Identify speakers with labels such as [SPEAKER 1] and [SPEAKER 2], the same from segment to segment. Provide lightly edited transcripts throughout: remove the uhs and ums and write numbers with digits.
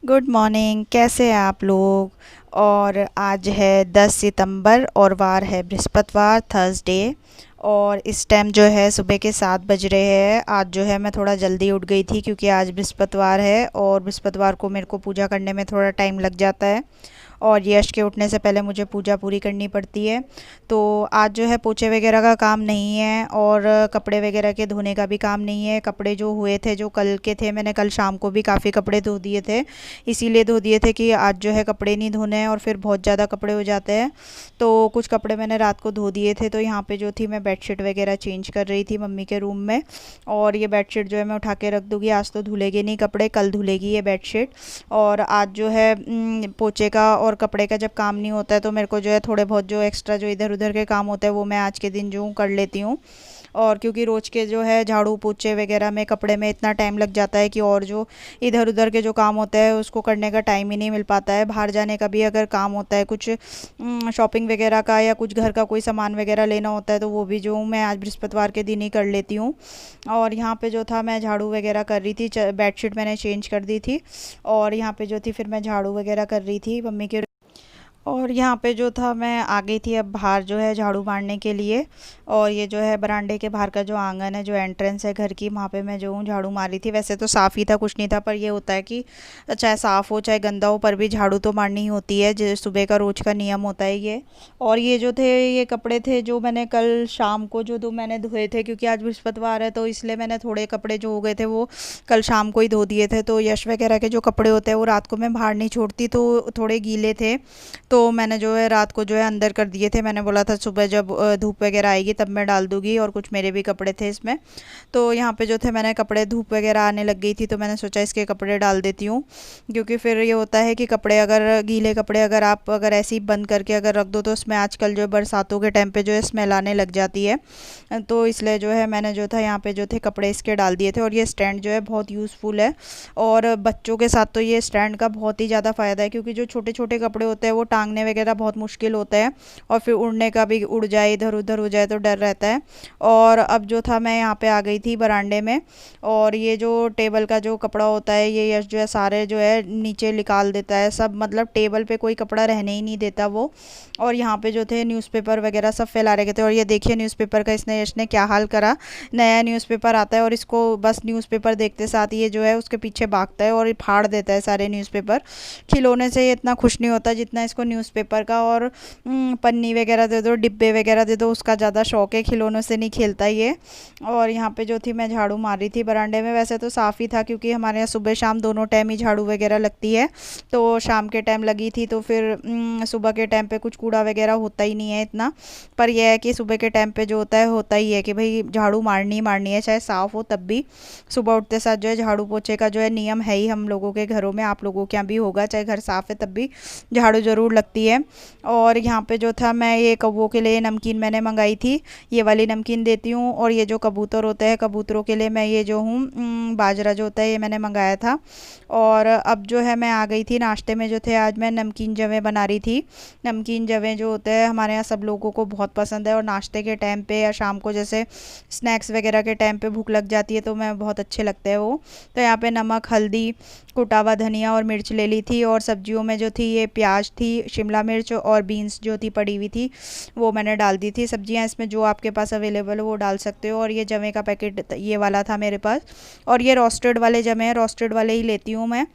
[SPEAKER 1] Good morning. कैसे हैं आप लोग? और आज है 10 सितंबर और वार है बृहस्पतिवार, थर्सडे। और इस टाइम जो है सुबह के 7 बज रहे हैं। आज जो है मैं थोड़ा जल्दी उठ गई थी क्योंकि आज बृहस्पतिवार है और बृहस्पतिवार को मेरे को पूजा करने में थोड़ा टाइम लग जाता है। और यश के उठने से पहले मुझे पूजा पूरी करनी पड़ती है। तो आज जो है पोछे वगैरह का काम नहीं है और कपड़े वगैरह के धोने का भी काम नहीं है। कपड़े जो हुए थे, जो कल के थे, मैंने कल शाम को भी काफ़ी कपड़े धो दिए थे। इसीलिए धो दिए थे कि आज जो है कपड़े नहीं धोने हैं और फिर बहुत ज़्यादा कपड़े हो जाते हैं। तो कुछ कपड़े मैंने रात को धो दिए थे। तो यहाँ पे जो थी मैं बेडशीट वगैरह चेंज कर रही थी मम्मी के रूम में। और ये बेडशीट जो है मैं उठा के रख दूँगी। आज तो धुलेगी नहीं कपड़े, कल धुलेगी ये बेडशीट। और आज जो है पोछे का और कपड़े का जब काम नहीं होता है तो मेरे को जो है थोड़े बहुत जो एक्स्ट्रा जो इधर उधर के काम होते हैं वो मैं आज के दिन जो हूँ कर लेती हूँ। और क्योंकि रोज़ के जो है झाड़ू पोछे वगैरह में कपड़े में इतना टाइम लग जाता है कि और जो इधर उधर के जो काम होता है उसको करने का टाइम ही नहीं मिल पाता है। बाहर जाने का भी अगर काम होता है, कुछ शॉपिंग वगैरह का या कुछ घर का कोई सामान वगैरह लेना होता है तो वो भी जो हूँ मैं आज बृहस्पतिवार के दिन ही कर लेती हूँ। और यहाँ पे जो था मैं झाड़ू वगैरह कर रही थी, बेडशीट मैंने चेंज कर दी थी। और यहाँ पे जो थी फिर मैं झाड़ू वगैरह कर रही थी मम्मी के। और यहाँ पे जो था मैं आ गई थी अब बाहर जो है झाड़ू मारने के लिए। और ये जो है बरामदे के बाहर का जो आंगन है, जो एंट्रेंस है घर की, वहाँ पे मैं जो हूँ झाड़ू मार रही थी। वैसे तो साफ़ ही था, कुछ नहीं था, पर ये होता है कि चाहे साफ़ हो चाहे गंदा हो पर भी झाड़ू तो मारनी ही होती है, जो सुबह का रोज़ का नियम होता है ये। और ये जो थे ये कपड़े थे जो मैंने कल शाम को जो दो मैंने धोए थे, क्योंकि आज बृहस्पतिवार है तो इसलिए मैंने थोड़े कपड़े जो हो गए थे वो कल शाम को ही धो दिए थे। तो यश वगैरह के जो कपड़े होते हैं वो रात को मैं बाहर नहीं छोड़ती, तो थोड़े गीले थे तो मैंने जो है रात को जो है अंदर कर दिए थे। मैंने बोला था सुबह जब धूप वगैरह आएगी तब मैं डाल दूँगी। और कुछ मेरे भी कपड़े थे इसमें। तो यहाँ पे जो थे मैंने कपड़े, धूप वगैरह आने लग गई थी तो मैंने सोचा इसके कपड़े डाल देती हूँ। क्योंकि फिर ये होता है कि कपड़े अगर गीले कपड़े अगर आप अगर ऐसे ही बंद करके अगर रख दो तो उसमें आजकल जो है बरसातों के टाइम पे जो है स्मेल आने लग जाती है। तो इसलिए जो है मैंने जो था यहाँ पे जो थे कपड़े इसके डाल दिए थे। और ये स्टैंड जो है बहुत यूज़फुल है। और बच्चों के साथ तो ये स्टैंड का बहुत ही ज़्यादा फ़ायदा है, क्योंकि जो छोटे छोटे कपड़े होते हैं वो टांगने वगैरह बहुत मुश्किल होता है। और फिर उड़ने का भी, उड़ जाए इधर उधर हो जाए तो डर रहता है। और अब जो था मैं यहाँ पे आ गई थी बरामदे में। और ये जो टेबल का जो कपड़ा होता है ये यश जो है सारे जो है नीचे निकाल देता है सब, मतलब टेबल पे कोई कपड़ा रहने ही नहीं देता वो। और यहाँ पे जो थे न्यूज़पेपर वगैरह सब फैला रखे थे। और ये देखिए न्यूज़पेपर का इसने यश ने क्या हाल करा। नया न्यूज़पेपर आता है और इसको बस न्यूज़पेपर देखते साथ ये जो है उसके पीछे भागता है और फाड़ देता है सारे न्यूज़पेपर। खिलौने से ये इतना खुश नहीं होता जितना इसको न्यूज़पेपर का। और पन्नी वगैरह दे दो, डिब्बे वगैरह दे दो, उसका ज़्यादा शौक है, खिलौनों से नहीं खेलता ये। और यहाँ पे जो थी मैं झाड़ू मार रही थी बरामदे में। वैसे तो साफ़ ही था क्योंकि हमारे यहाँ सुबह शाम दोनों टाइम ही झाड़ू वगैरह लगती है। तो शाम के टाइम लगी थी तो फिर सुबह के टाइम पे कुछ कूड़ा वगैरह होता ही नहीं है इतना। पर यह है कि सुबह के टाइम पे जो होता ही है कि भाई झाड़ू मारनी ही मारनी है, चाहे साफ़ हो तब भी। सुबह उठते साथ जो है झाड़ू पोछे का जो है नियम है ही हम लोगों के घरों में, आप लोगों के यहाँ भी होगा, चाहे घर साफ़ है तब भी झाड़ू ज़रूर लगती है। और यहाँ पे जो था मैं ये कौवों के लिए नमकीन मैंने मंगाई थी, ये वाली नमकीन देती हूँ। और ये जो कबूतर होते हैं, कबूतरों के लिए मैं ये जो हूँ बाजरा जो होता है ये मैंने मंगाया था। और अब जो है मैं आ गई थी नाश्ते में, जो थे आज मैं नमकीन जवें बना रही थी। नमकीन जवें जो होते हैं हमारे यहाँ सब लोगों को बहुत पसंद है। और नाश्ते के टाइम पे या शाम को जैसे स्नैक्स वगैरह के टाइम पे भूख लग जाती है तो मैं बहुत अच्छे लगते हैं वो। तो यहाँ पे नमक, हल्दी, कुटा हुआ धनिया और मिर्च ले ली थी। और सब्जियों में जो थी ये प्याज थी, शिमला मिर्च और बीन्स जो थी पड़ी हुई थी वो मैंने डाल दी थी। सब्जियां इसमें जो आपके पास अवेलेबल हो वो डाल सकते हो। और ये जवे का पैकेट ये वाला था मेरे पास। और ये रोस्टेड वाले जमे हैं, रोस्टेड वाले ही लेती हूँ मैं,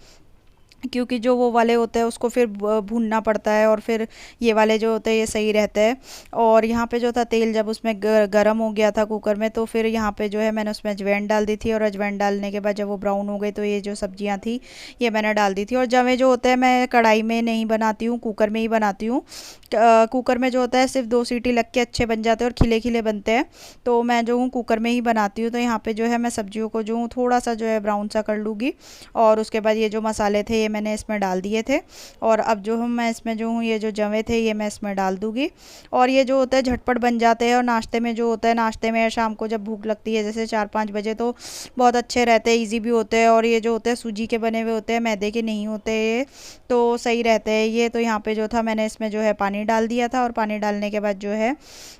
[SPEAKER 1] क्योंकि जो वो वाले होते हैं उसको फिर भूनना पड़ता है और फिर ये वाले जो होते हैं ये सही रहते हैं। और यहाँ पे जो था तेल जब उसमें गरम हो गया था कुकर में तो फिर यहाँ पे जो है मैंने उसमें अजवाइन डाल दी थी। और अजवाइन डालने के बाद जब वो ब्राउन हो गई तो ये जो सब्जियाँ थी ये मैंने डाल दी थी। और जवे जो होते हैं मैं कढ़ाई में नहीं बनाती हूँ, कुकर में ही बनाती हूँ। कुकर में जो होता है सिर्फ 2 सीटी लग के अच्छे बन जाते हैं और खिले खिले बनते हैं। तो मैं जो हूँ कुकर में ही बनाती हूँ। तो यहाँ पे जो है मैं सब्जियों को जो हूँ थोड़ा सा जो है ब्राउन सा कर लूँगी। और उसके बाद ये जो मसाले थे ये मैंने इसमें डाल दिए थे। और अब जो हूँ मैं इसमें जो हूँ ये जो जवे थे ये मैं इसमें डाल दूँगी। और ये जो होता है झटपट बन जाते हैं। और नाश्ते में जो होता है, नाश्ते में शाम को जब भूख लगती है जैसे 4-5 बजे तो बहुत अच्छे रहते हैं, ईजी भी होते हैं। और ये जो होते हैं सूजी के बने हुए होते हैं, मैदे के नहीं होते ये, तो सही रहते हैं ये। तो यहाँ पे जो था मैंने इसमें जो है पानी डाल दिया था। और पानी डालने के बाद जो है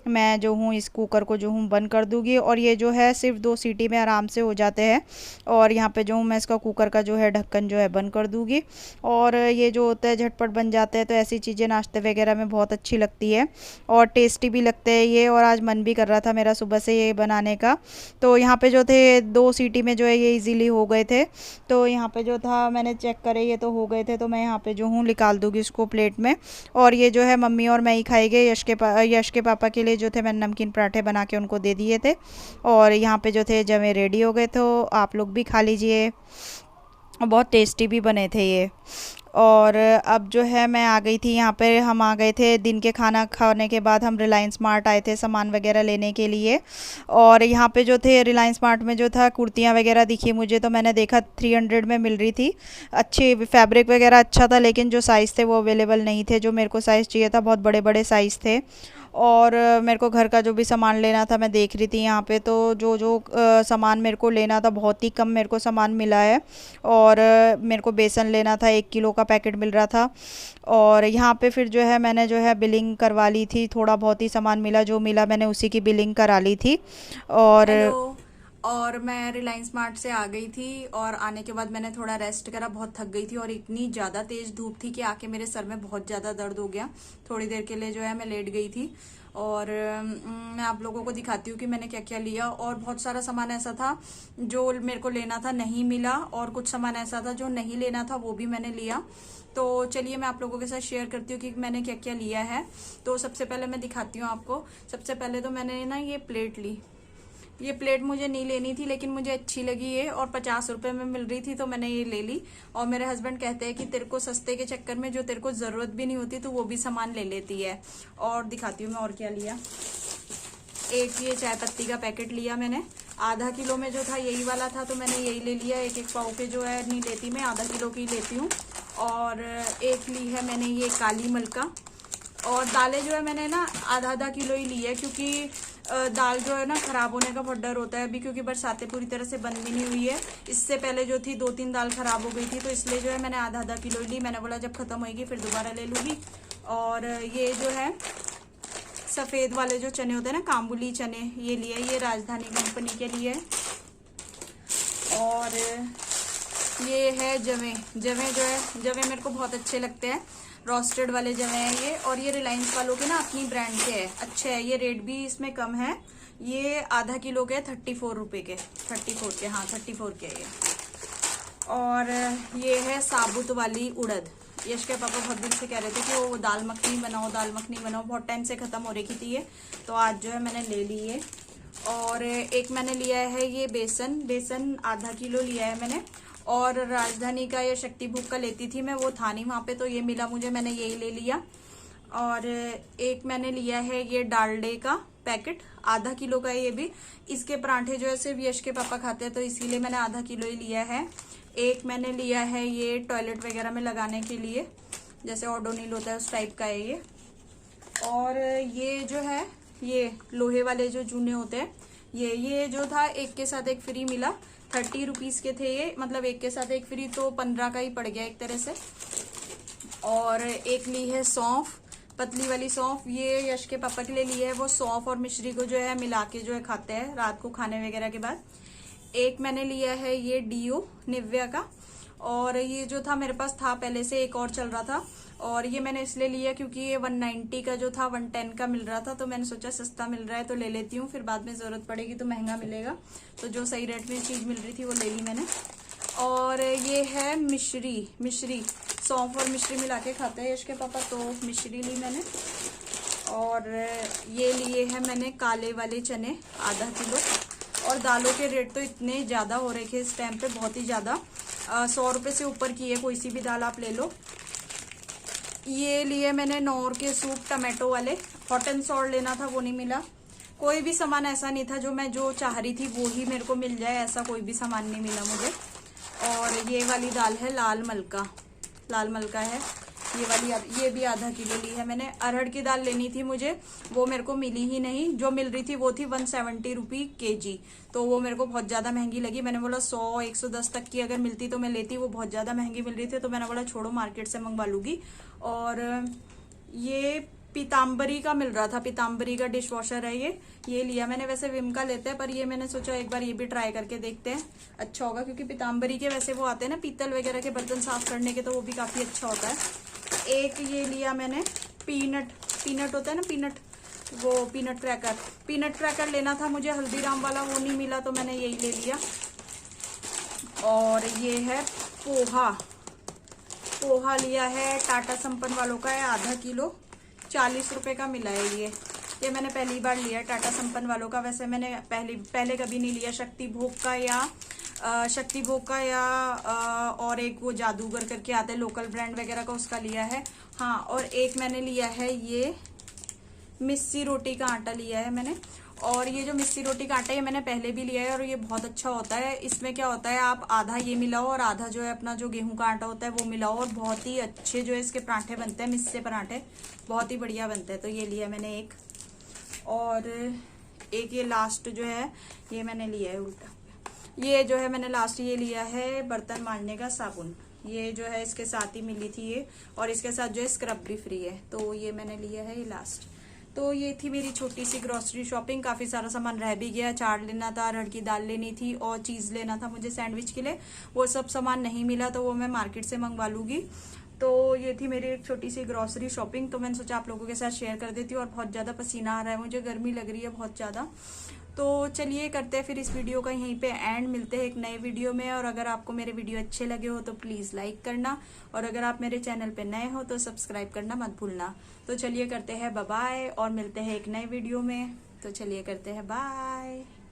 [SPEAKER 1] मैं जो हूँ इस कुकर को जो हूँ बंद कर दूँगी। और ये जो है सिर्फ 2 सीटी में आराम से हो जाते हैं। और यहाँ पे जो हूँ मैं इसका कुकर का जो है ढक्कन जो है बंद कर दूँगी। और ये जो होता है झटपट बन जाते हैं, तो ऐसी चीज़ें नाश्ते वगैरह में बहुत अच्छी लगती है और टेस्टी भी लगते हैं ये। और आज मन भी कर रहा था मेरा सुबह से ये बनाने का। तो यहाँ पे जो थे 2 सीटी में जो है ये इजीली हो गए थे। तो यहाँ पे जो था मैंने चेक करे, ये तो हो गए थे, तो मैं यहाँ पे जो हूँ निकाल दूँगी इसको प्लेट में। और ये जो है मम्मी और मैं ही खाएंगे। यश के पापा के लिए जो थे मैंने नमकीन पराठे बना के उनको दे दिए थे। और यहाँ पे जो थे जमे रेडी हो गए, तो आप लोग भी खा लीजिए। बहुत टेस्टी भी बने थे ये। और अब जो है मैं आ गई थी यहाँ पे, हम आ गए थे दिन के खाना खाने के बाद, हम रिलायंस मार्ट आए थे सामान वगैरह लेने के लिए। और यहाँ पे जो थे रिलायंस मार्ट में जो था कुर्तियाँ वगैरह दिखी मुझे, तो मैंने देखा 300 में मिल रही थी। अच्छी फैब्रिक वगैरह अच्छा था, लेकिन जो साइज़ थे वो अवेलेबल नहीं थे जो मेरे को साइज़ चाहिए था, बहुत बड़े बड़े साइज़ थे। और मेरे को घर का जो भी सामान लेना था मैं देख रही थी यहाँ पे, तो जो जो सामान मेरे को लेना था बहुत ही कम मेरे को सामान मिला है। और मेरे को बेसन लेना था, 1 किलो का पैकेट मिल रहा था। और यहाँ पे फिर जो है मैंने जो है बिलिंग करवा ली थी, थोड़ा बहुत ही सामान मिला, जो मिला मैंने उसी की बिलिंग करा ली थी। और
[SPEAKER 2] हेलो। और मैं रिलायंस मार्ट से आ गई थी और आने के बाद मैंने थोड़ा रेस्ट करा, बहुत थक गई थी और इतनी ज़्यादा तेज धूप थी कि आके मेरे सर में बहुत ज़्यादा दर्द हो गया। थोड़ी देर के लिए जो है मैं लेट गई थी। और मैं आप लोगों को दिखाती हूँ कि मैंने क्या क्या लिया। और बहुत सारा सामान ऐसा था जो मेरे को लेना था नहीं मिला, और कुछ सामान ऐसा था जो नहीं लेना था वो भी मैंने लिया। तो चलिए मैं आप लोगों के साथ शेयर करती हूँ कि मैंने क्या क्या लिया है। तो सबसे पहले मैं दिखाती हूँ आपको। सबसे पहले तो मैंने ना ये प्लेट ली। ये प्लेट मुझे नहीं लेनी थी, लेकिन मुझे अच्छी लगी ये, और 50 रुपए में मिल रही थी तो मैंने ये ले ली। और मेरे हस्बैंड कहते हैं कि तेरे को सस्ते के चक्कर में जो तेरे को जरूरत भी नहीं होती तो वो भी सामान ले लेती है। और दिखाती हूँ मैं और क्या लिया। एक ये चाय पत्ती का पैकेट लिया मैंने, आधा किलो में जो था यही वाला था तो मैंने यही ले लिया। एक एक पाव के जो है नहीं लेती मैं, आधा किलो की लेती हूँ। और एक ली है मैंने ये काली मलका। और दालें जो है मैंने ना आधा आधा किलो ही ली है, क्योंकि दाल जो है ना खराब होने का बहुत डर होता है अभी, क्योंकि बरसातें पूरी तरह से बंद भी नहीं हुई है। इससे पहले जो थी 2-3 दाल खराब हो गई थी, तो इसलिए जो है मैंने आधा आधा किलो ही ली। मैंने बोला जब खत्म होएगी फिर दोबारा ले लूंगी। और ये जो है सफेद वाले जो चने होते हैं ना, काबुली चने, ये लिए, ये राजधानी कंपनी के लिए। और ये है जवे। जवे जो है, जवे मेरे को बहुत अच्छे लगते हैं, रोस्टेड वाले जवे हैं ये। और ये रिलायंस वालों के ना अपनी ब्रांड के हैं, अच्छे हैं ये, रेट भी इसमें कम है। ये आधा किलो के 34 रुपए के, 34 के, हाँ 34 के ये। और ये है साबुत वाली उड़द। यश के पापा बहुत दिन से कह रहे थे कि वो दाल मखनी बनाओ, दाल मखनी बनाओ, बहुत टाइम से खत्म हो रही थी ये, तो आज जो है मैंने ले ली है। और एक मैंने लिया है ये बेसन, बेसन आधा किलो लिया है मैंने। और राजधानी का या शक्ति भूख का लेती थी मैं, वो था नहीं वहां पे तो ये मिला मुझे, मैंने यही ले लिया। और एक मैंने लिया है ये डालडे का पैकेट, आधा किलो का है ये भी। इसके परांठे जो है सिर्फ यश के पापा खाते हैं तो इसीलिए मैंने आधा किलो ही लिया है। एक मैंने लिया है ये टॉयलेट वगैरह में लगाने के लिए, जैसे ओडोनिल होता है उस टाइप का है ये। और ये जो है ये लोहे वाले जो जूने होते हैं, ये जो था एक के साथ एक फ्री मिला, 30 रुपीज के थे ये, मतलब एक के साथ एक फ्री, तो 15 का ही पड़ गया एक तरह से। और एक ली है सौंफ, पतली वाली सौंफ, ये यश के पापा के लिए ली है। वो सौंफ और मिश्री को जो है मिला के जो है खाते हैं रात को खाने वगैरह के बाद। एक मैंने लिया है ये डीओ निव्या का, और ये जो था मेरे पास था पहले से, एक और चल रहा था, और ये मैंने इसलिए लिया क्योंकि ये 190 का जो था 110 का मिल रहा था, तो मैंने सोचा सस्ता मिल रहा है तो ले लेती हूँ, फिर बाद में जरूरत पड़ेगी तो महंगा मिलेगा, तो जो सही रेट में चीज मिल रही थी वो ले ली मैंने। और ये है मिश्री, सौंफ और मिश्री मिला के खाते हैं यश के पापा, तो मिश्री ली मैंने। और ये लिए है मैंने काले वाले चने, आधा किलो। और दालों के रेट तो इतने ज्यादा हो रहे थे इस टाइम पे, बहुत ही ज्यादा, 100 रुपए से ऊपर की है, कोई सी भी दाल आप ले लो। ये लिए मैंने नौर के सूप टमाटो वाले, हॉट एंड सॉल्ट लेना था वो नहीं मिला। कोई भी सामान ऐसा नहीं था जो मैं जो चाह रही थी वो ही मेरे को मिल जाए, ऐसा कोई भी सामान नहीं मिला मुझे। और ये वाली दाल है लाल मलका है ये वाली, ये भी आधा किलो ली है मैंने। अरहर की दाल लेनी थी मुझे, वो मेरे को मिली ही नहीं, जो मिल रही थी वो थी 170 रुपी kg, तो वो मेरे को बहुत ज्यादा महंगी लगी। मैंने बोला 100-110 तक की अगर मिलती तो मैं लेती, वो बहुत ज्यादा महंगी मिल रही थी, तो मैंने बोला छोड़ो मार्केट से मंगवा लूंगी। और ये पीताम्बरी का मिल रहा था, पीताम्बरी का डिश वॉशर है ये लिया मैंने। वैसे विम का लेते हैं, पर ये मैंने सोचा एक बार ये भी ट्राई करके देखते हैं, अच्छा होगा। क्योंकि पीताम्बरी के वैसे वो आते हैं ना पीतल वगैरह के बर्तन साफ करने के, तो वो भी काफी अच्छा होता है। एक ये लिया मैंने पीनट होता है ना, वो पीनट क्रैकर लेना था मुझे, हल्दीराम वाला वो नहीं मिला तो मैंने यही ले लिया। और ये है पोहा लिया है, टाटा संपन्न वालों का है, आधा किलो, 40 रुपए का मिला है ये मैंने पहली बार लिया टाटा संपन्न वालों का। वैसे मैंने पहले कभी नहीं लिया शक्ति भोग का या और एक वो जादूगर करके आते हैं लोकल ब्रांड वगैरह का, उसका लिया है। हाँ, और एक मैंने लिया है ये मिस्सी रोटी का आटा लिया है मैंने। और ये जो मिस्सी रोटी का आटा है ये मैंने पहले भी लिया है और ये बहुत अच्छा होता है। इसमें क्या होता है, आप आधा ये मिलाओ और आधा जो है अपना जो गेहूं का आटा होता है वो मिलाओ, और बहुत ही अच्छे जो है इसके पराठे बनते हैं, मिस्से पराठे बहुत ही बढ़िया बनते हैं। तो ये लिया मैंने एक। और एक ये लास्ट जो है ये मैंने लिया है उल्टा, ये जो है मैंने लास्ट ये लिया है बर्तन मांजने का साबुन। ये जो है इसके साथ ही मिली थी ये, और इसके साथ जो है स्क्रब भी फ्री है, तो ये मैंने लिया है ये लास्ट। तो ये थी मेरी छोटी सी ग्रोसरी शॉपिंग। काफी सारा सामान रह भी गया, अचार लेना था, अरहर की दाल लेनी थी और चीज लेना था मुझे सैंडविच के लिए, वो सब सामान नहीं मिला तो वो मैं मार्केट से मंगवा लूंगी। तो ये थी मेरी एक छोटी सी ग्रोसरी शॉपिंग, तो मैंने सोचा आप लोगों के साथ शेयर कर देती हूँ। और बहुत ज्यादा पसीना आ रहा है मुझे, गर्मी लग रही है बहुत ज्यादा। तो चलिए करते हैं फिर इस वीडियो का यहीं पे एंड, मिलते हैं एक नए वीडियो में। और अगर आपको मेरे वीडियो अच्छे लगे हो तो प्लीज लाइक करना, और अगर आप मेरे चैनल पे नए हो तो सब्सक्राइब करना मत भूलना। तो चलिए करते हैं बाय बाय और मिलते हैं एक नए वीडियो में। तो चलिए करते हैं बाय।